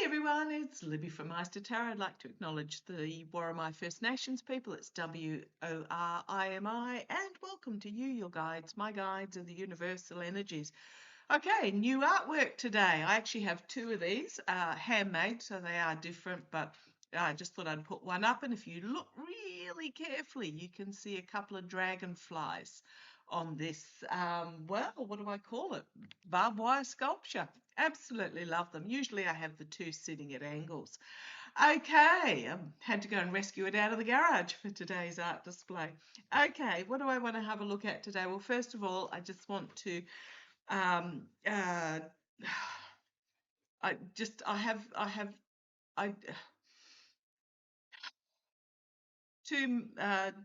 everyone, it's Libby from maighstirtarot. I'd like to acknowledge the Worimi First Nations people. It's W-O-R-I-M-I, and welcome to you, your guides, my guides of the universal energies. Okay, new artwork today. I actually have two of these, handmade, so they are different, but I just thought I'd put one up, and if you look really carefully, you can see a couple of dragonflies on this, well, what do I call it? Barbed wire sculpture. Absolutely love them. Usually I have the two sitting at angles. Okay, had to go and rescue it out of the garage for today's art display. Okay, what do I want to have a look at today? Well, first of all, I just want to um, uh, I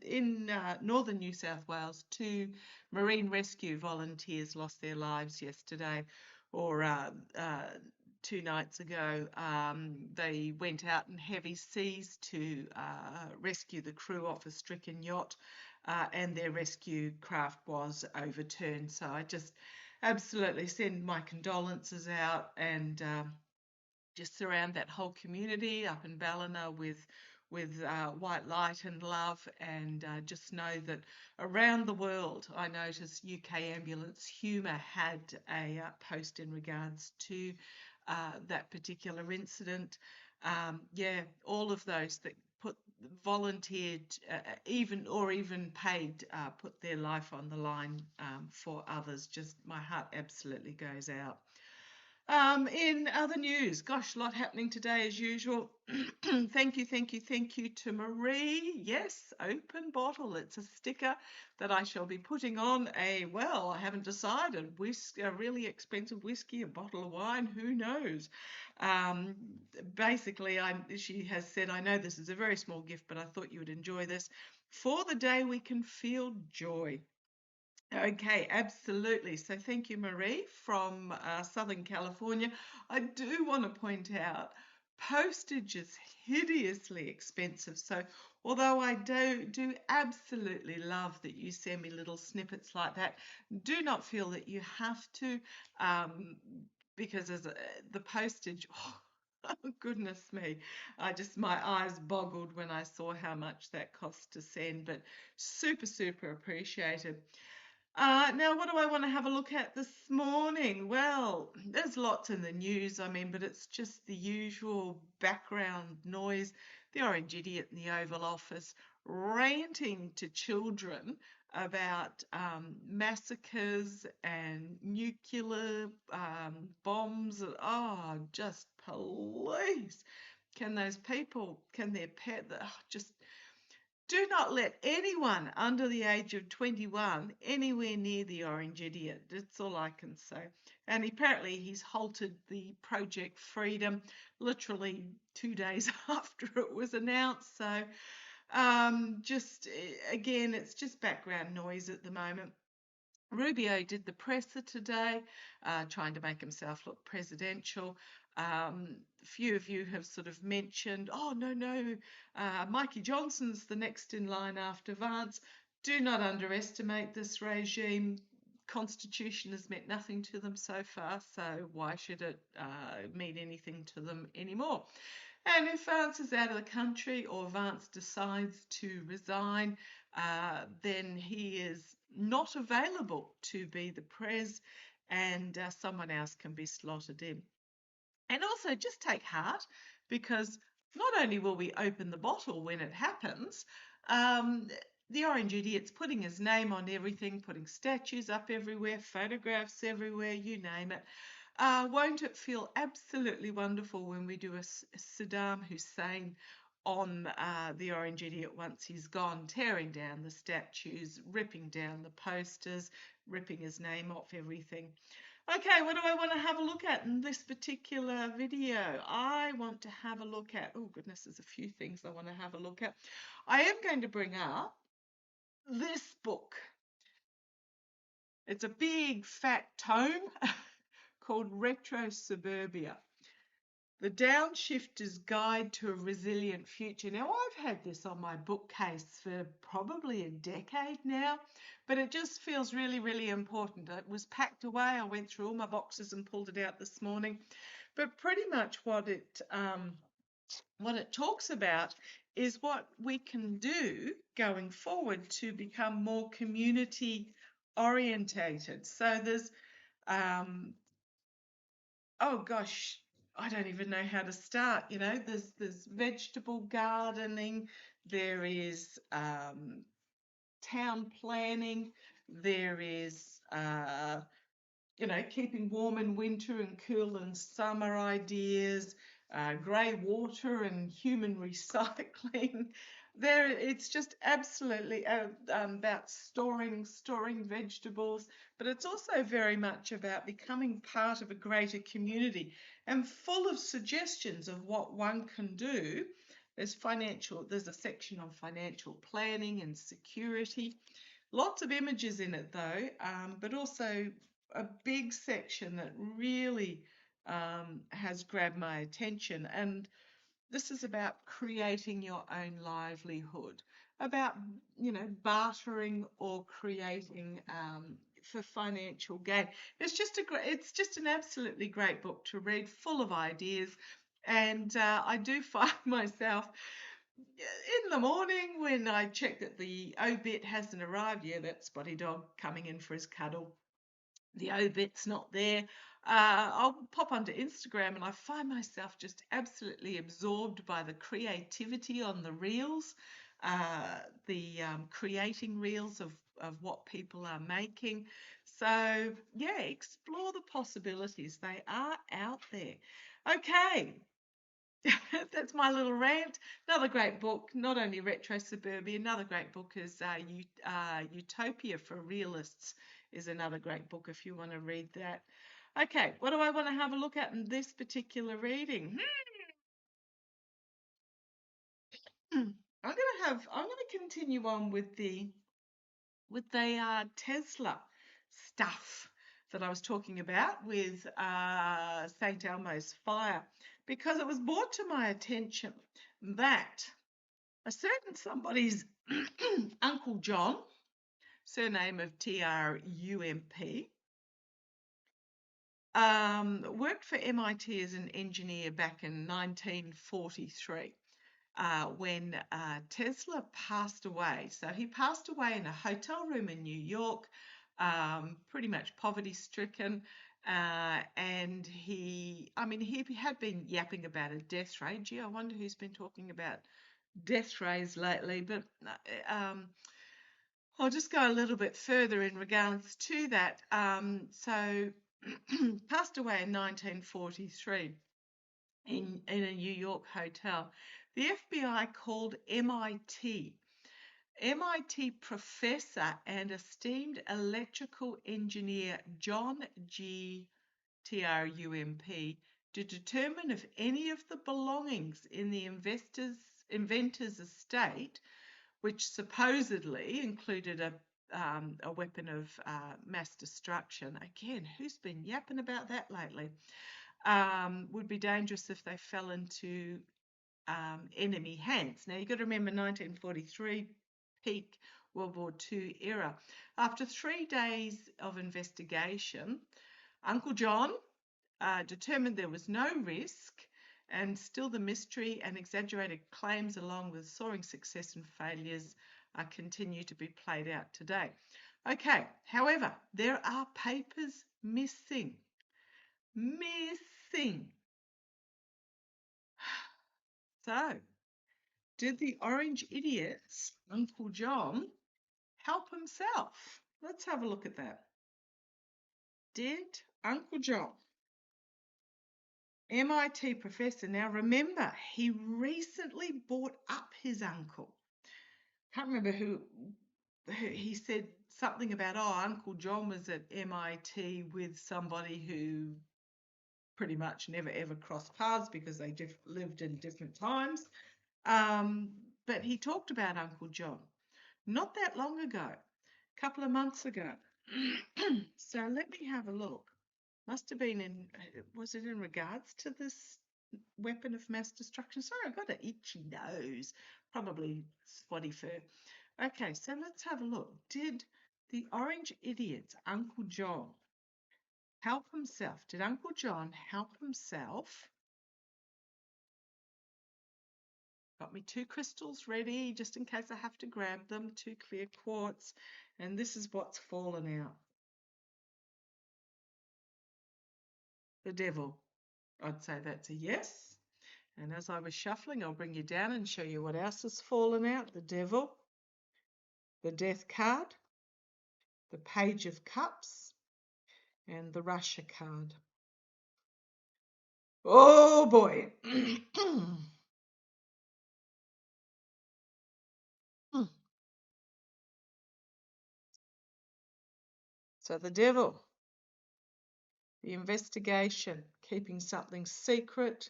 in northern New South Wales, two marine rescue volunteers lost their lives yesterday, or 2 nights ago. They went out in heavy seas to rescue the crew off a stricken yacht, and their rescue craft was overturned. So I just absolutely send my condolences out, and just surround that whole community up in Ballina with white light and love, and just know that around the world, I noticed UK Ambulance Humour had a post in regards to that particular incident. Yeah, all of those that volunteered, even paid, put their life on the line for others. Just my heart absolutely goes out. In other news, gosh, a lot happening today as usual. Thank you to Marie. Yes, open bottle. It's a sticker that I shall be putting on I haven't decided, a really expensive whiskey, a bottle of wine, who knows? Basically, she has said, I know this is a very small gift, but I thought you would enjoy this. For the day we can feel joy. Okay, absolutely. So thank you, Marie, from Southern California. I do want to point out postage is hideously expensive. So although I do absolutely love that you send me little snippets like that, do not feel that you have to, because the postage, oh, goodness me, my eyes boggled when I saw how much that costs to send, but super appreciated. Now, what do I want to have a look at this morning? Well, there's lots in the news, but it's just the usual background noise. The Orange Idiot in the Oval Office ranting to children about massacres and nuclear bombs. Oh, just police. Can their pet, just do not let anyone under the age of 21 anywhere near the Orange Idiot. That's all I can say. And apparently he's halted the Project Freedom literally 2 days after it was announced. So again, it's just background noise at the moment. Rubio did the presser today, trying to make himself look presidential. Few of you have sort of mentioned, oh, no, Mikey Johnson's the next in line after Vance. Do not underestimate this regime. Constitution has meant nothing to them so far, so why should it mean anything to them anymore? And if Vance is out of the country, or Vance decides to resign, then he is not available to be the Pres, and someone else can be slotted in. And also just take heart, because not only will we open the bottle when it happens, the Orange Idiot's putting his name on everything, putting statues up everywhere, photographs everywhere, you name it. Won't it feel absolutely wonderful when we do a Saddam Hussein on the Orange Idiot once he's gone, tearing down the statues, ripping down the posters, ripping his name off everything. Okay, what do I want to have a look at in this particular video? I want to have a look at, oh goodness, there's a few things I want to have a look at. I am going to bring up this book. It's a big fat tome called Retro Suburbia, The Downshifter's Guide to a Resilient Future. Now, I've had this on my bookcase for probably a decade now, but it just feels really important. It was packed away. I went through all my boxes and pulled it out this morning. But pretty much what it talks about is what we can do going forward to become more community orientated. So there's oh gosh, I don't even know how to start. There's vegetable gardening, there is town planning, there is keeping warm in winter and cool in summer ideas, grey water and human recycling. It's just absolutely about storing vegetables, but it's also very much about becoming part of a greater community and full of suggestions of what one can do. There's a section on financial planning and security. Lots of images in it though, but also a big section that really has grabbed my attention. And this is about creating your own livelihood, about, bartering or creating for financial gain. It's just an absolutely great book to read, full of ideas. And I do find myself in the morning when I check that the obit hasn't arrived. Yeah, that spotty dog coming in for his cuddle. The obit's not there. I'll pop onto Instagram and I find myself just absolutely absorbed by the creativity on the reels, the creating reels of what people are making. So, yeah, explore the possibilities. They are out there. Okay, that's my little rant. Another great book, not only Retro Suburbia, another great book is Utopia for Realists is another great book if you want to read that. Okay, what do I want to have a look at in this particular reading? I'm gonna continue on with the Tesla stuff that I was talking about with St. Elmo's fire, because it was brought to my attention that a certain somebody's Uncle John, surname of Trump, worked for MIT as an engineer back in 1943 when Tesla passed away. So he passed away in a hotel room in New York, pretty much poverty stricken. And he had been yapping about a death ray. Gee, I wonder who's been talking about death rays lately. But I'll just go a little bit further in regards to that. So passed away in 1943 in a New York hotel. The FBI called MIT professor and esteemed electrical engineer John G. Trump to determine if any of the belongings in the inventor's estate, which supposedly included a weapon of mass destruction. Again, who's been yapping about that lately? Would be dangerous if they fell into enemy hands. Now, you've got to remember 1943, peak World War II era. After 3 days of investigation, Uncle John determined there was no risk, and still the mystery and exaggerated claims, along with soaring success and failures, continue to be played out today. Okay, however, there are papers missing. So, did the orange idiot's Uncle John help himself? Let's have a look at that. Did Uncle John, MIT professor, now remember, he recently bought up his uncle. Can't remember who he said something about, Uncle John was at MIT with somebody who pretty much never ever crossed paths because they lived in different times. But he talked about Uncle John not that long ago, a couple of months ago. So let me have a look. Must have been was it in regards to this weapon of mass destruction? Sorry, I've got an itchy nose, probably spotty fur. Okay, so let's have a look. Did the orange idiot's Uncle John help himself? Did Uncle John help himself? Got me 2 crystals ready just in case I have to grab them, 2 clear quartz, and this is what's fallen out. The devil. I'd say that's a yes. And as I was shuffling, I'll bring you down and show you what else has fallen out. The devil, the death card, the page of cups, and the Russia card. Oh boy. So the devil, the investigation, keeping something secret.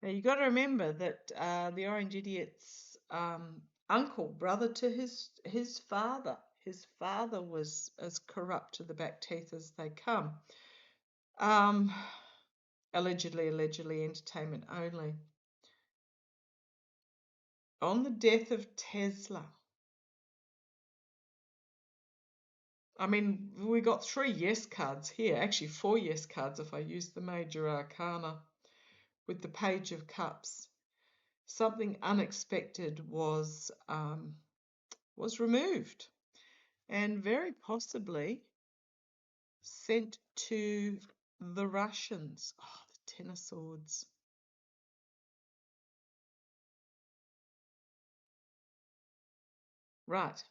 Now you've got to remember that the Orange Idiot's uncle, brother to his father was as corrupt to the back teeth as they come. Allegedly, entertainment only. On the death of Tesla. I mean, we got 3 yes cards here, actually 4 yes cards if I use the major arcana with the page of cups. Something unexpected was removed and very possibly sent to the Russians. Oh, the Ten of Swords. Right.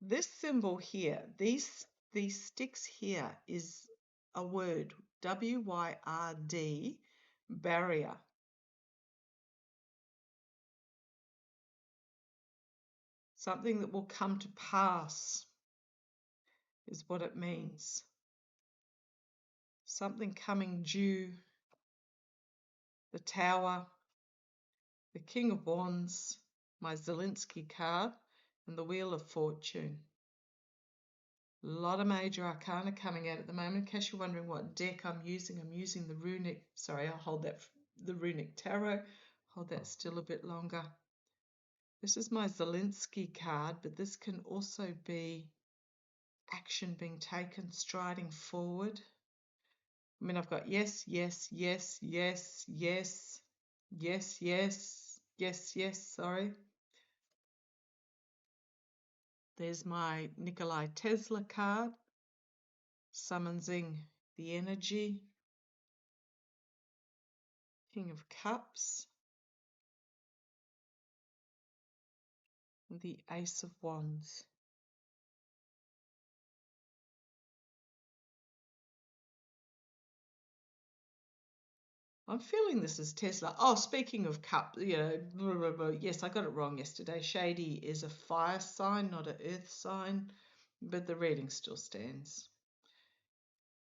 This symbol here, these sticks here is a word, W-Y-R-D, barrier. Something that will come to pass is what it means. Something coming due. The Tower, the King of Wands, my Zelensky card, and the Wheel of Fortune. A lot of major arcana coming out at the moment. In case you're wondering what deck I'm using the runic, sorry, I'll hold that, the runic tarot. Hold that still a bit longer. This is my Zelensky card, but this can also be action being taken, striding forward. I mean, I've got yes, yes, yes, yes, yes, yes, yes, yes, yes, sorry. There's my Nikolai Tesla card, summoning the energy. King of Cups. And the Ace of Wands. I'm feeling this is Tesla. Oh, speaking of cup, yes, I got it wrong yesterday. Shady is a fire sign, not an earth sign, but the reading still stands.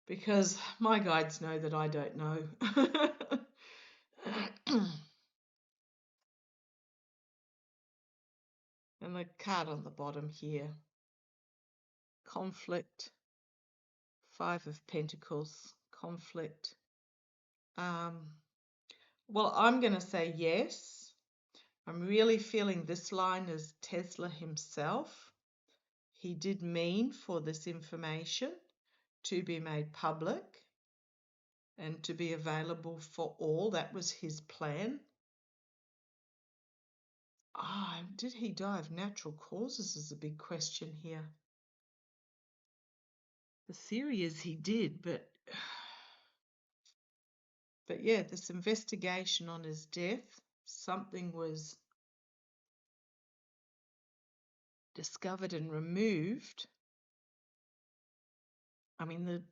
Because my guides know that I don't know. And the card on the bottom here. Conflict. 5 of Pentacles. Conflict. Well, I'm going to say yes. I'm really feeling this line is Tesla himself. He did mean for this information to be made public and to be available for all. That was his plan. Did he die of natural causes is a big question here. The theory is he did, but yeah, this investigation on his death, something was discovered and removed. I mean,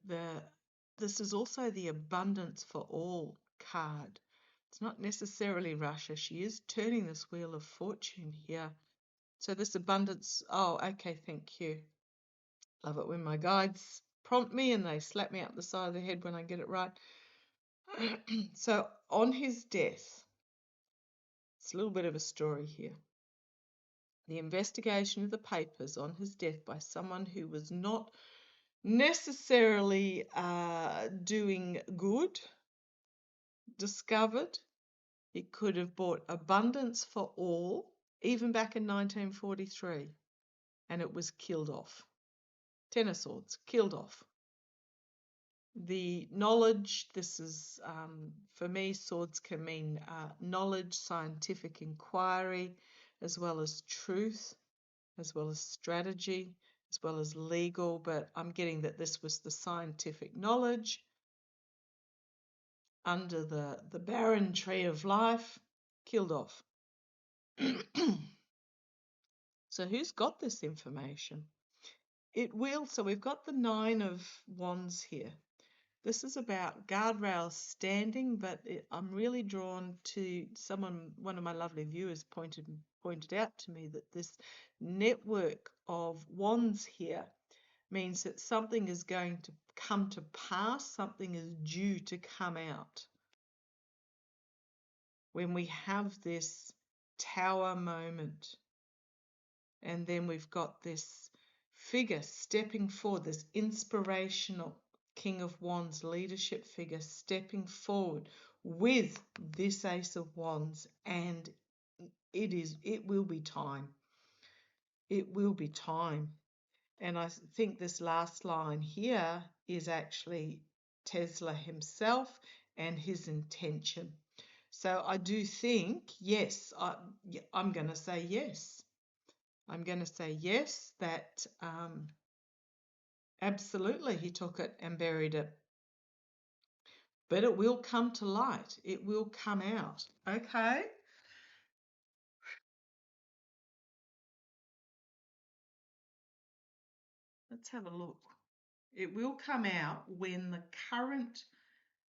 this is also the abundance for all card. It's not necessarily Russia. She is turning this Wheel of Fortune here. So this abundance, oh, okay, thank you. Love it when my guides prompt me and they slap me up the side of the head when I get it right. So on his death, it's a little bit of a story here. The investigation of the papers on his death by someone who was not necessarily doing good, discovered he could have brought abundance for all, even back in 1943. and it was killed off. Ten of Swords, killed off. The knowledge, this is, for me, swords can mean knowledge, scientific inquiry, as well as truth, as well as strategy, as well as legal, but I'm getting that this was the scientific knowledge under the barren tree of life, killed off. So who's got this information? It will, so we've got the Nine of Wands here. This is about guardrails standing, but I'm really drawn to one of my lovely viewers pointed out to me that this network of wands here means that something is going to come to pass, something is due to come out. When we have this tower moment, and then we've got this figure stepping forward, this inspirational King of Wands leadership figure stepping forward with this Ace of Wands, and it will be time. It will be time. And I think this last line here is actually Tesla himself and his intention. So I do think, yes, I'm going to say yes. I'm going to say yes, that absolutely he took it and buried it. But it will come to light. It will come out. Okay? Let's have a look. It will come out when the current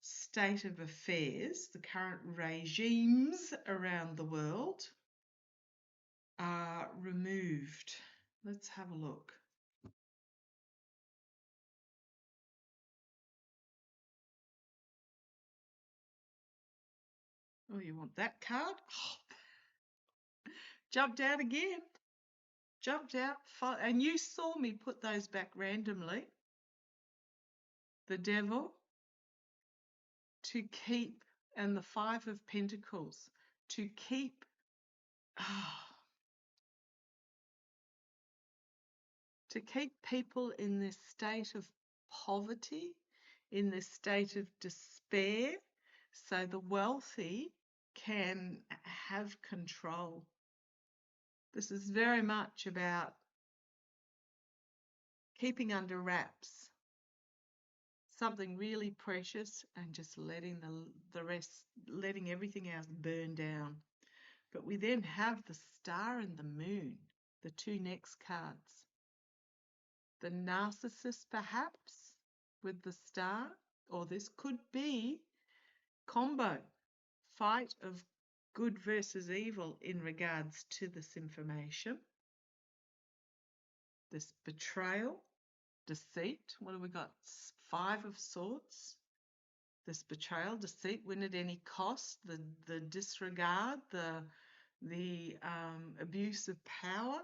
state of affairs, the current regimes around the world are removed. Let's have a look. Oh, you want that card? Oh, jumped out again. Jumped out. And you saw me put those back randomly. The Devil, to keep, and the Five of Pentacles, to keep, to keep people in this state of poverty, in this state of despair, so the wealthy can have control. This is very much about keeping under wraps something really precious and just letting the rest, letting everything else burn down. But we then have the Star and the Moon, the two next cards. The narcissist, perhaps, with the Star, or this could be combo, fight of good versus evil in regards to this information. This betrayal, deceit. What have we got? Five of Swords. This betrayal, deceit, win at any cost, the disregard, the abuse of power.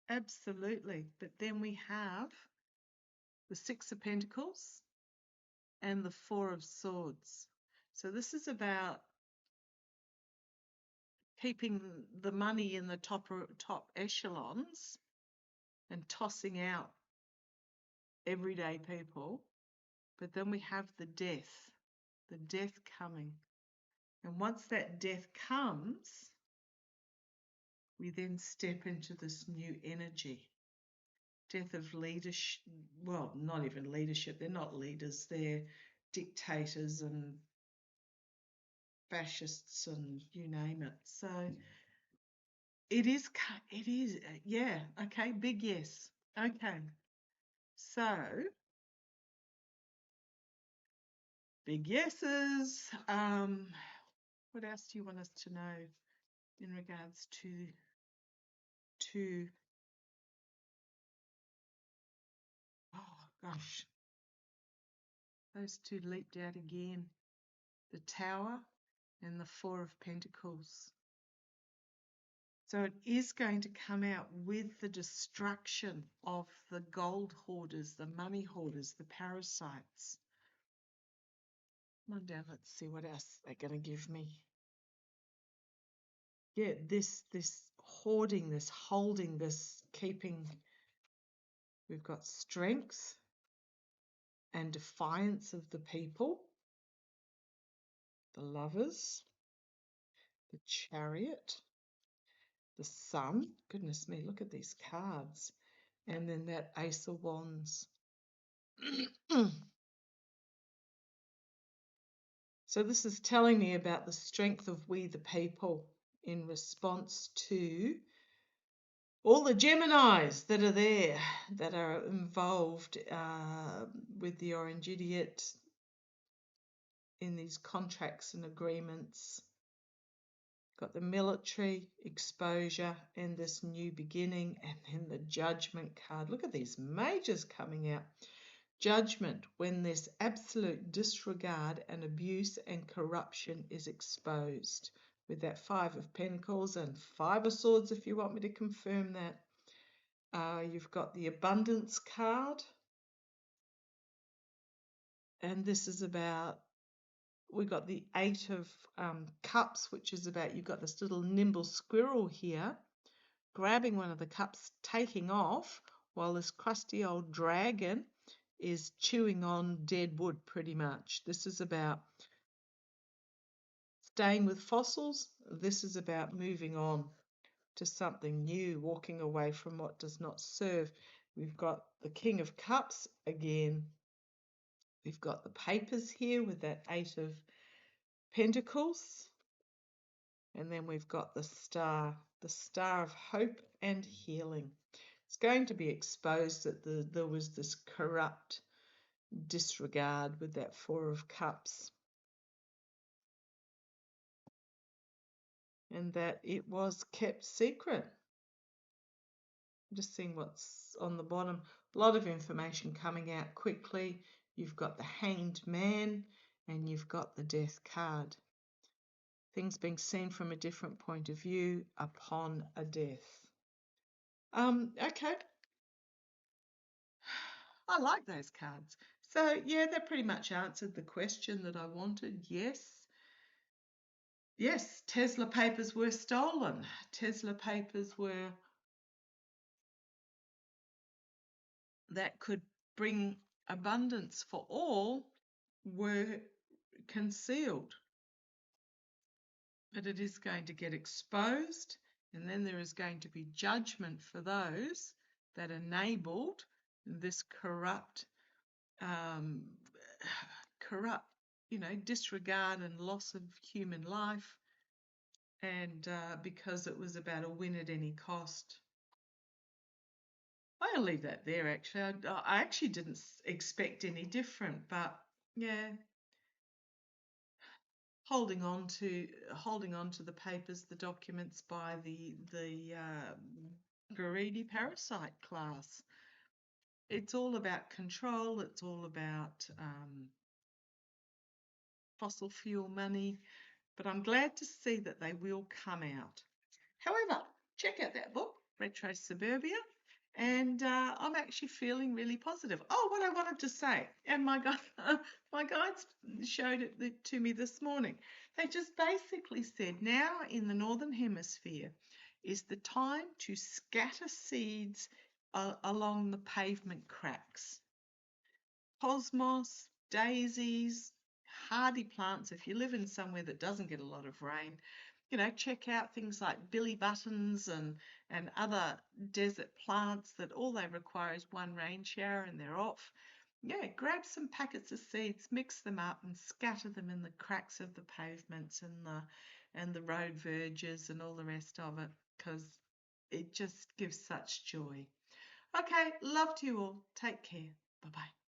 Absolutely. But then we have the Six of Pentacles and the Four of Swords. So this is about keeping the money in the top echelons and tossing out everyday people. But then we have the death coming. And once that death comes, we then step into this new energy. Death of leadership, well, not even leadership, they're not leaders, they're dictators and fascists and you name it. So it is, yeah, okay, big yes. Okay, so big yeses. What else do you want us to know in regards to oh gosh, those two leaped out again. The Tower and the Four of Pentacles. So it is going to come out with the destruction of the gold hoarders, the money hoarders, the parasites. Come on down, let's see what else they're going to give me. Yeah, this hoarding this, holding this, keeping. We've got strength and defiance of the people, the Lovers, the Chariot, the Sun. Goodness me, look at these cards. And then that Ace of Wands. So this is telling me about the strength of we the people in response to all the Geminis that are there, that are involved with the Orange Idiot in these contracts and agreements. Got the military, exposure, and this new beginning, and then the Judgment card. Look at these majors coming out. Judgment, when this absolute disregard and abuse and corruption is exposed, with that Five of Pentacles and Five of Swords, if you want me to confirm that. You've got the Abundance card, and this is about, we've got the Eight of Cups, which is about, you've got this little nimble squirrel here grabbing one of the cups, taking off, while this crusty old dragon is chewing on dead wood pretty much. This is about staying with fossils. This is about moving on to something new, walking away from what does not serve. We've got the King of Cups again. We've got the Papers here with that Eight of Pentacles. And then we've got the Star of Hope and Healing. It's going to be exposed that there was this corrupt disregard with that Four of Cups, and that it was kept secret. I'm just seeing what's on the bottom. A lot of information coming out quickly. You've got the Hanged Man and you've got the Death card. Things being seen from a different point of view upon a death. Okay. I like those cards. So, yeah, that pretty much answered the question that I wanted. Yes. Yes, Tesla papers were stolen. Tesla papers were, that could bring abundance for all, were concealed. But it is going to get exposed, and then there is going to be judgment for those that enabled this corrupt, disregard and loss of human life, and because it was about a win at any cost. I'll leave that there, actually. I actually didn't expect any different, but yeah, holding on to the papers, the documents by the greedy parasite class. It's all about control. It's all about fossil fuel money. But I'm glad to see that they will come out. However, check out that book, Retro Suburbia, and I'm actually feeling really positive. Oh, what I wanted to say, and my guides showed it to me this morning. They just basically said, now in the Northern Hemisphere is the time to scatter seeds along the pavement cracks. Cosmos, daisies, hardy plants. If you live in somewhere that doesn't get a lot of rain, check out things like billy buttons and other desert plants that all they require is one rain shower and they're off. Yeah, grab some packets of seeds, mix them up and scatter them in the cracks of the pavements and the road verges and all the rest of it, because it just gives such joy. Okay, love to you all. Take care. Bye-bye.